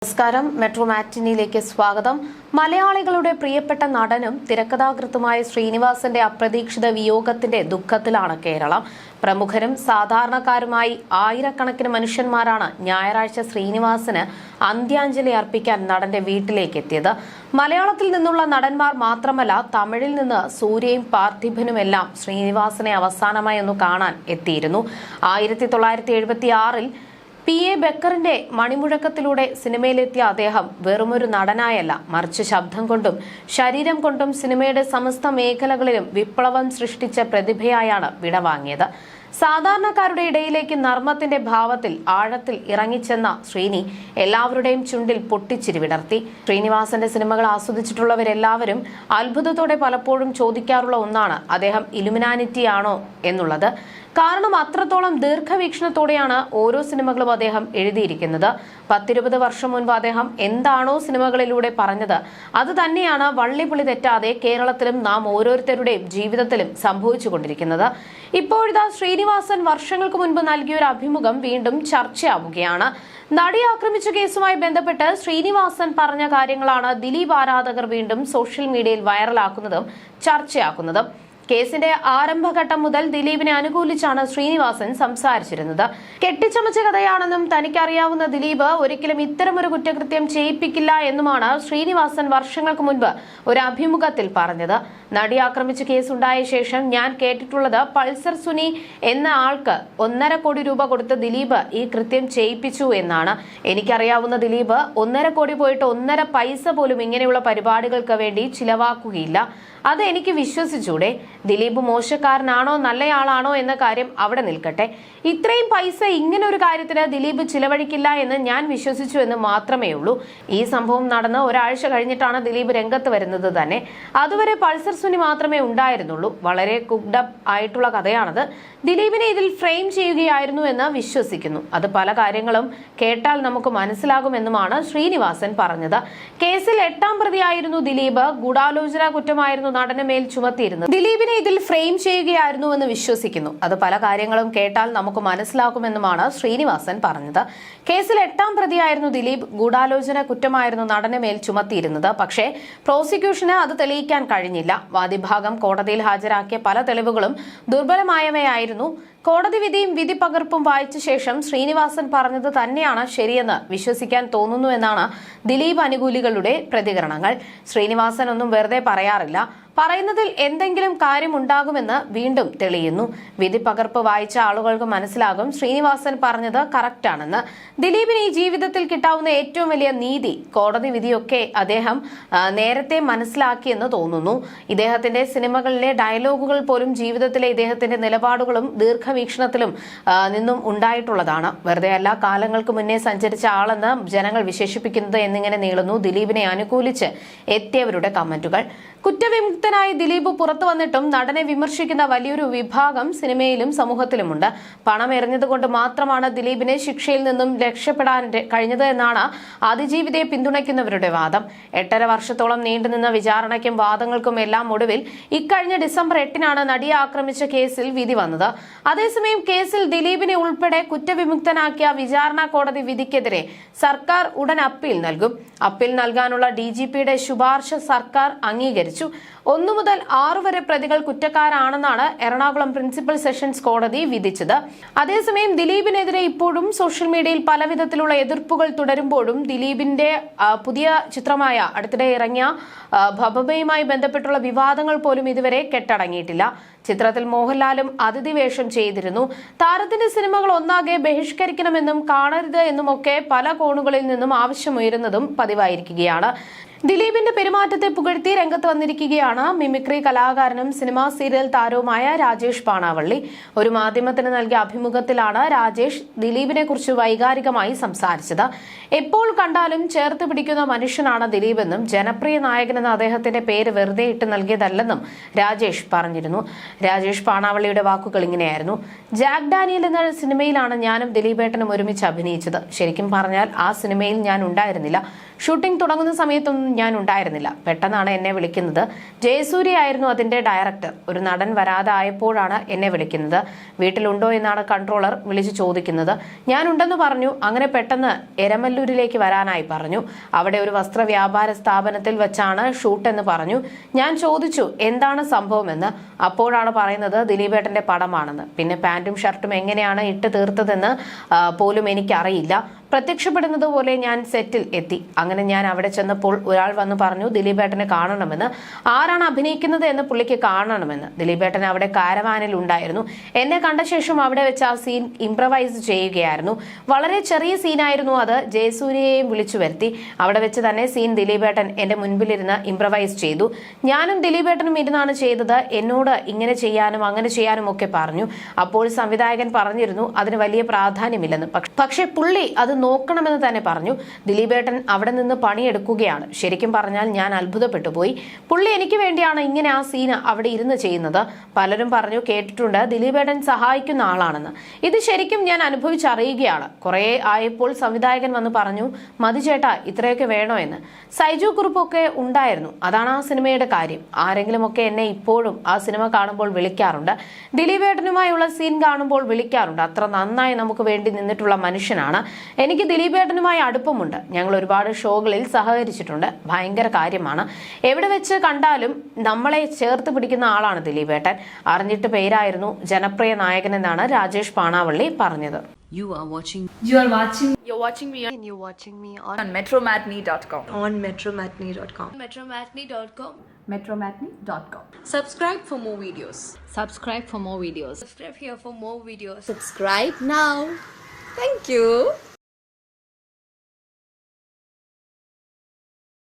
നമസ്കാരം. മെട്രോ മാറ്റിനിയിലേക്ക് സ്വാഗതം. മലയാളികളുടെ പ്രിയപ്പെട്ട നടനും തിരക്കഥാകൃത്തുമായ ശ്രീനിവാസന്റെ അപ്രതീക്ഷിത വിയോഗത്തിന്റെ ദുഃഖത്തിലാണ് കേരളം. പ്രമുഖരും സാധാരണക്കാരുമായി ആയിരക്കണക്കിന് മനുഷ്യന്മാരാണ് ഞായറാഴ്ച ശ്രീനിവാസന് അന്ത്യാഞ്ജലി അർപ്പിക്കാൻ നടന്റെ വീട്ടിലേക്ക് എത്തിയത്. മലയാളത്തിൽ നിന്നുള്ള നടന്മാർ മാത്രമല്ല, തമിഴിൽ നിന്ന് സൂര്യയും പാർത്ഥിബനുമെല്ലാം ശ്രീനിവാസനെ അവസാനമായി ഒന്ന് കാണാൻ എത്തിയിരുന്നു. 1976-ൽ PA ബക്കറിന്റെ മണിമുഴക്കത്തിലൂടെ സിനിമയിലെത്തിയ അദ്ദേഹം വെറുമൊരു നടനായല്ല, മറിച്ച് ശബ്ദം കൊണ്ടും ശരീരം കൊണ്ടും സിനിമയുടെ സമസ്ത മേഖലകളിലും വിപ്ലവം സൃഷ്ടിച്ച പ്രതിഭയായാണ് വിടവാങ്ങിയത്. സാധാരണക്കാരുടെ ഇടയിലേക്ക് നർമ്മത്തിന്റെ ഭാവത്തിൽ ആഴത്തിൽ ഇറങ്ങിച്ചെന്ന ശ്രീനി എല്ലാവരുടെയും ചുണ്ടിൽ പൊട്ടിച്ചിരി വിടർത്തി. ശ്രീനിവാസന്റെ സിനിമകൾ ആസ്വദിച്ചിട്ടുള്ളവരെല്ലാവരും അത്ഭുതത്തോടെ പലപ്പോഴും ചോദിക്കാറുള്ള ഒന്നാണ് അദ്ദേഹം ഇലുമിനാനിറ്റി ആണോ എന്നുള്ളത്. കാരണം അത്രത്തോളം ദീർഘവീക്ഷണത്തോടെയാണ് ഓരോ സിനിമകളും അദ്ദേഹം എഴുതിയിരിക്കുന്നത്. 10-20 വർഷം മുൻപ് അദ്ദേഹം എന്താണോ സിനിമകളിലൂടെ പറഞ്ഞത് അത് തന്നെയാണ് വള്ളിപുളി തെറ്റാതെ കേരളത്തിലും നാം ഓരോരുത്തരുടെയും ജീവിതത്തിലും സംഭവിച്ചുകൊണ്ടിരിക്കുന്നത്. ഇപ്പോഴിതാ ശ്രീനിവാസൻ വർഷങ്ങൾക്ക് മുൻപ് നൽകിയ ഒരു അഭിമുഖം വീണ്ടും ചർച്ചയാവുകയാണ്. നടി ആക്രമിച്ച കേസുമായി ബന്ധപ്പെട്ട് ശ്രീനിവാസൻ പറഞ്ഞ കാര്യങ്ങളാണ് ദിലീപ് ആരാധകർ വീണ്ടും സോഷ്യൽ മീഡിയയിൽ വൈറലാക്കുന്നതും ചർച്ചയാക്കുന്നതും. കേസിന്റെ ആരംഭഘട്ടം മുതൽ ദിലീപിനെ അനുകൂലിച്ചാണ് ശ്രീനിവാസൻ സംസാരിച്ചിരുന്നത്. കെട്ടിച്ചമച്ച കഥയാണെന്നും തനിക്കറിയാവുന്ന ദിലീപ് ഒരിക്കലും ഇത്തരമൊരു കുറ്റകൃത്യം ചെയ്യിപ്പിക്കില്ല എന്നുമാണ് ശ്രീനിവാസൻ വർഷങ്ങൾക്ക് മുൻപ് ഒരു അഭിമുഖത്തിൽ പറഞ്ഞത്. നടി ആക്രമിച്ച കേസുണ്ടായ ശേഷം ഞാൻ കേട്ടിട്ടുള്ളത് പൾസർ സുനി എന്ന ആൾക്ക് 1.5 കോടി രൂപ കൊടുത്ത് ദിലീപ് ഈ കൃത്യം ചെയ്യിപ്പിച്ചു എന്നാണ്. എനിക്കറിയാവുന്ന ദിലീപ് 1.5 കോടി പോയിട്ട് 1.5 പൈസ പോലും ഇങ്ങനെയുള്ള പരിപാടികൾക്ക് വേണ്ടി ചിലവാക്കുകയില്ല. അത് എനിക്ക് വിശ്വസിച്ചൂടെ? ദിലീപ് മോശക്കാരനാണോ നല്ലയാളാണോ എന്ന കാര്യം അവിടെ നിൽക്കട്ടെ. ഇത്രയും പൈസ ഇങ്ങനെ ഒരു കാര്യത്തിന് ദിലീപ് ചിലവഴിക്കില്ല എന്ന് ഞാൻ വിശ്വസിച്ചു എന്ന് മാത്രമേ ഉള്ളൂ. ഈ സംഭവം നടന്ന് ഒരാഴ്ച കഴിഞ്ഞിട്ടാണ് ദിലീപ് രംഗത്ത് വരുന്നത് തന്നെ. അതുവരെ പൾസർ സുനി മാത്രമേ ഉണ്ടായിരുന്നുള്ളൂ. വളരെ കുക്ഡപ്പ് ആയിട്ടുള്ള കഥയാണത്. ദിലീപിനെ ഇതിൽ ഫ്രെയിം ചെയ്യുകയായിരുന്നു എന്ന് വിശ്വസിക്കുന്നു. അത് പല കാര്യങ്ങളും കേട്ടാൽ നമുക്ക് മനസ്സിലാകുമെന്നുമാണ് ശ്രീനിവാസൻ പറഞ്ഞത്. കേസിൽ 8ാം പ്രതിയായിരുന്നു ദിലീപ്. ഗൂഢാലോചന കുറ്റമായിരുന്നു നടന് മേൽ ചുമത്തിയിരുന്നത്. ദിലീപിനെ ഇതിൽ ഫ്രെയിം ചെയ്യുകയായിരുന്നുവെന്ന് വിശ്വസിക്കുന്നു. അത് പല കാര്യങ്ങളും കേട്ടാൽ നമുക്ക് മനസ്സിലാക്കുമെന്നുമാണ് ശ്രീനിവാസൻ പറഞ്ഞത്. കേസിൽ 8ാം പ്രതിയായിരുന്നു ദിലീപ്. ഗൂഢാലോചന കുറ്റമായിരുന്നു നടന് മേൽ ചുമത്തിയിരുന്നത്. പക്ഷേ പ്രോസിക്യൂഷന് അത് തെളിയിക്കാൻ കഴിഞ്ഞില്ല. വാദിഭാഗം കോടതിയിൽ ഹാജരാക്കിയ പല തെളിവുകളും ദുർബലമായവയായിരുന്നു. കോടതി വിധിയും വിധി പകർപ്പും വായിച്ച ശേഷം ശ്രീനിവാസൻ പറഞ്ഞത് തന്നെയാണ് ശരിയെന്ന് വിശ്വസിക്കാൻ തോന്നുന്നു എന്നാണ് ദിലീപ് അനുകൂലികളുടെ പ്രതികരണങ്ങൾ. ശ്രീനിവാസൻ ഒന്നും വെറുതെ പറയാറില്ല. പറയുന്നതിൽ എന്തെങ്കിലും കാര്യമുണ്ടാകുമെന്ന് വീണ്ടും തെളിയുന്നു. വിധി പകർപ്പ് വായിച്ച ആളുകൾക്ക് മനസ്സിലാകും ശ്രീനിവാസൻ പറഞ്ഞത് കറക്റ്റാണെന്ന്. ദിലീപിന് ഈ ജീവിതത്തിൽ കിട്ടാവുന്ന ഏറ്റവും വലിയ നീതി കോടതി വിധിയൊക്കെ അദ്ദേഹം നേരത്തെ മനസ്സിലാക്കിയെന്ന് തോന്നുന്നു. ഇദ്ദേഹത്തിന്റെ സിനിമകളിലെ ഡയലോഗുകൾ പോലും ജീവിതത്തിലെ ഇദ്ദേഹത്തിന്റെ നിലപാടുകളും ദീർഘവീക്ഷണത്തിലും നിന്നും ഉണ്ടായിട്ടുള്ളതാണ്. വെറുതെ അല്ല കാലങ്ങൾക്ക് മുന്നേ സഞ്ചരിച്ച ആളെന്ന് ജനങ്ങൾ വിശേഷിപ്പിക്കുന്നത് എന്നിങ്ങനെ നീളുന്നു ദിലീപിനെ അനുകൂലിച്ച് എത്തിയവരുടെ കമന്റുകൾ. കുറ്റവിമുക്തനായി ദിലീപ് പുറത്തു വന്നിട്ടും നടനെ വിമർശിക്കുന്ന വലിയൊരു വിഭാഗം സിനിമയിലും സമൂഹത്തിലുമുണ്ട്. പണം എറിഞ്ഞതുകൊണ്ട് മാത്രമാണ് ദിലീപിനെ ശിക്ഷയിൽ നിന്നും രക്ഷപ്പെടാൻ കഴിഞ്ഞത് എന്നാണ് അതിജീവിതയെ പിന്തുണയ്ക്കുന്നവരുടെ വാദം. 8.5 വർഷത്തോളം നീണ്ടുനിന്ന വിചാരണയ്ക്കും വാദങ്ങൾക്കും എല്ലാം ഒടുവിൽ ഇക്കഴിഞ്ഞ ഡിസംബർ 8-നാണ് നടിയെ ആക്രമിച്ച കേസിൽ വിധി വന്നത്. അതേസമയം കേസിൽ ദിലീപിനെ ഉൾപ്പെടെ കുറ്റവിമുക്തനാക്കിയ വിചാരണ കോടതി വിധിക്കെതിരെ സർക്കാർ ഉടൻ അപ്പീൽ നൽകും. അപ്പീൽ നൽകാനുള്ള DGPയുടെ ശുപാർശ സർക്കാർ അംഗീകരിച്ചു. 1 മുതൽ 6 വരെ പ്രതികൾ കുറ്റക്കാരാണെന്നാണ് എറണാകുളം പ്രിൻസിപ്പൽ സെഷൻസ് കോടതി വിധിച്ചത്. അതേസമയം ദിലീപിനെതിരെ ഇപ്പോഴും സോഷ്യൽ മീഡിയയിൽ പലവിധത്തിലുള്ള എതിർപ്പുകൾ തുടരുമ്പോഴും ദിലീപിന്റെ പുതിയ ചിത്രമായ അടുത്തിടെ ഇറങ്ങിയ ഭബബയുമായി ബന്ധപ്പെട്ടുള്ള വിവാദങ്ങൾ പോലും ഇതുവരെ കെട്ടടങ്ങിയിട്ടില്ല. ചിത്രത്തിൽ മോഹൻലാലും അതിഥി വേഷം ചെയ്തിരുന്നു. താരത്തിന്റെ സിനിമകൾ ഒന്നാകെ ബഹിഷ്കരിക്കണമെന്നും കാണരുത് എന്നുമൊക്കെ പല കോണുകളിൽ നിന്നും ആവശ്യമുയരുന്നതും പതിവായിരിക്കുകയാണ്. ദിലീപിന്റെ പെരുമാറ്റത്തെ പുകഴ്ത്തി രംഗത്ത് വന്നിരിക്കുകയാണ് മിമിക്രി കലാകാരനും സിനിമാ സീരിയൽ താരവുമായ രാജേഷ് പാണാവള്ളി. ഒരു മാധ്യമത്തിന് നൽകിയ അഭിമുഖത്തിലാണ് രാജേഷ് ദിലീപിനെ കുറിച്ച് വൈകാരികമായി സംസാരിച്ചത്. എപ്പോൾ കണ്ടാലും ചേർത്ത് പിടിക്കുന്ന മനുഷ്യനാണ് ദിലീപെന്നും ജനപ്രിയ നായകനെന്ന് അദ്ദേഹത്തിന്റെ പേര് വെറുതെ ഇട്ട് നൽകിയതല്ലെന്നും രാജേഷ് പറഞ്ഞിരുന്നു. രാജേഷ് പാണാവള്ളിയുടെ വാക്കുകൾ ഇങ്ങനെയായിരുന്നു: ജാക്ക് ഡാനിയൽ എന്ന സിനിമയിലാണ് ഞാനും ദിലീപേട്ടനും ഒരുമിച്ച് അഭിനയിച്ചത്. ശരിക്കും പറഞ്ഞാൽ ആ സിനിമയിൽ ഞാൻ ഉണ്ടായിരുന്നില്ല. ഷൂട്ടിംഗ് തുടങ്ങുന്ന സമയത്തൊന്നും ഞാൻ ഉണ്ടായിരുന്നില്ല. പെട്ടെന്നാണ് എന്നെ വിളിക്കുന്നത്. ജയസൂര്യ ആയിരുന്നു അതിന്റെ ഡയറക്ടർ. ഒരു നടൻ വരാതെ ആയപ്പോഴാണ് എന്നെ വിളിക്കുന്നത്. വീട്ടിലുണ്ടോ എന്നാണ് കൺട്രോളർ വിളിച്ചു ചോദിക്കുന്നത്. ഞാൻ ഉണ്ടെന്ന് പറഞ്ഞു. അങ്ങനെ പെട്ടെന്ന് എരമല്ലൂരിലേക്ക് വരാനായി പറഞ്ഞു. അവിടെ ഒരു വസ്ത്ര വ്യാപാര സ്ഥാപനത്തിൽ വെച്ചാണ് ഷൂട്ട് എന്ന് പറഞ്ഞു. ഞാൻ ചോദിച്ചു എന്താണ് സംഭവമെന്ന്. അപ്പോഴാണ് പറയുന്നത് ദിലീപേട്ടന്റെ പടമാണെന്ന്. പിന്നെ പാന്റും ഷർട്ടും എങ്ങനെയാണ് ഇട്ട് തീർത്തതെന്ന് പോലും എനിക്കറിയില്ല. പ്രത്യക്ഷപ്പെടുന്നത് പോലെ ഞാൻ സെറ്റിൽ എത്തി. അങ്ങനെ ഞാൻ അവിടെ ചെന്നപ്പോൾ ഒരാൾ വന്ന് പറഞ്ഞു ദിലീപേട്ടനെ കാണണമെന്ന്. ആരാണ് അഭിനയിക്കുന്നത് എന്ന് പുള്ളിക്ക് കാണണമെന്ന്. ദിലീപേട്ടൻ അവിടെ കാരവാനിൽ ഉണ്ടായിരുന്നു. എന്നെ കണ്ട ശേഷം അവിടെ വെച്ച് ആ സീൻ ഇംപ്രവൈസ് ചെയ്യുകയായിരുന്നു. വളരെ ചെറിയ സീനായിരുന്നു അത്. ജയസൂര്യയെയും വിളിച്ചു വരുത്തി. അവിടെ വെച്ച് തന്നെ സീൻ ദിലീപേട്ടൻ എന്റെ മുൻപിലിരുന്ന് ഇംപ്രവൈസ് ചെയ്തു. ഞാനും ദിലീപേട്ടനും ഇരുന്നാണ് ചെയ്തത്. എന്നോട് ഇങ്ങനെ ചെയ്യാനും അങ്ങനെ ചെയ്യാനും ഒക്കെ പറഞ്ഞു. അപ്പോൾ സംവിധായകൻ പറഞ്ഞിരുന്നു അതിന് വലിയ പ്രാധാന്യമില്ലെന്ന്. പക്ഷെ പുള്ളി അത് നോക്കണമെന്ന് തന്നെ പറഞ്ഞു. ദിലീപേട്ടൻ അവിടെ നിന്ന് പണിയെടുക്കുകയാണ്. ശരിക്കും പറഞ്ഞാൽ ഞാൻ അത്ഭുതപ്പെട്ടു പോയി. പുള്ളി എനിക്ക് വേണ്ടിയാണ് ഇങ്ങനെ ആ സീന് അവിടെ ഇരുന്ന് ചെയ്യുന്നത്. പലരും പറഞ്ഞു കേട്ടിട്ടുണ്ട് ദിലീപേട്ടൻ സഹായിക്കുന്ന ആളാണെന്ന്. ഇത് ശരിക്കും ഞാൻ അനുഭവിച്ചറിയുകയാണ്. കുറെ ആയപ്പോൾ സംവിധായകൻ വന്ന് പറഞ്ഞു മതി ചേട്ടാ ഇത്രയൊക്കെ വേണോ എന്ന്. സൈജു കുറുപ്പൊക്കെ ഉണ്ടായിരുന്നു. അതാണ് ആ സിനിമയുടെ കാര്യം. ആരെങ്കിലുമൊക്കെ എന്നെ ഇപ്പോഴും ആ സിനിമ കാണുമ്പോൾ വിളിക്കാറുണ്ട്. ദിലീപേട്ടനുമായുള്ള സീൻ കാണുമ്പോൾ വിളിക്കാറുണ്ട്. അത്ര നന്നായി നമുക്ക് വേണ്ടി നിന്നിട്ടുള്ള മനുഷ്യനാണ്. എനിക്ക് ദിലീപേട്ടനുമായി അടുപ്പമുണ്ട്. ഞങ്ങൾ ഒരുപാട് ഷോകളിൽ സഹകരിച്ചിട്ടുണ്ട്. ഭയങ്കര കാര്യമാണ്. എവിടെ വെച്ച് കണ്ടാലും നമ്മളെ ചേർത്ത് പിടിക്കുന്ന ആളാണ് ദിലീപേട്ടൻ. അറിഞ്ഞിട്ട് പേരായിരുന്നു ജനപ്രിയ നായകൻ എന്നാണ് രാജേഷ് പാണാവള്ളി പറഞ്ഞത്. You're watching me on metromatney.com. on metromatney.com. metromatney.com. metromatney.com. Subscribe for more videos. Subscribe for more videos. Subscribe here for more videos. Subscribe now. Thank you.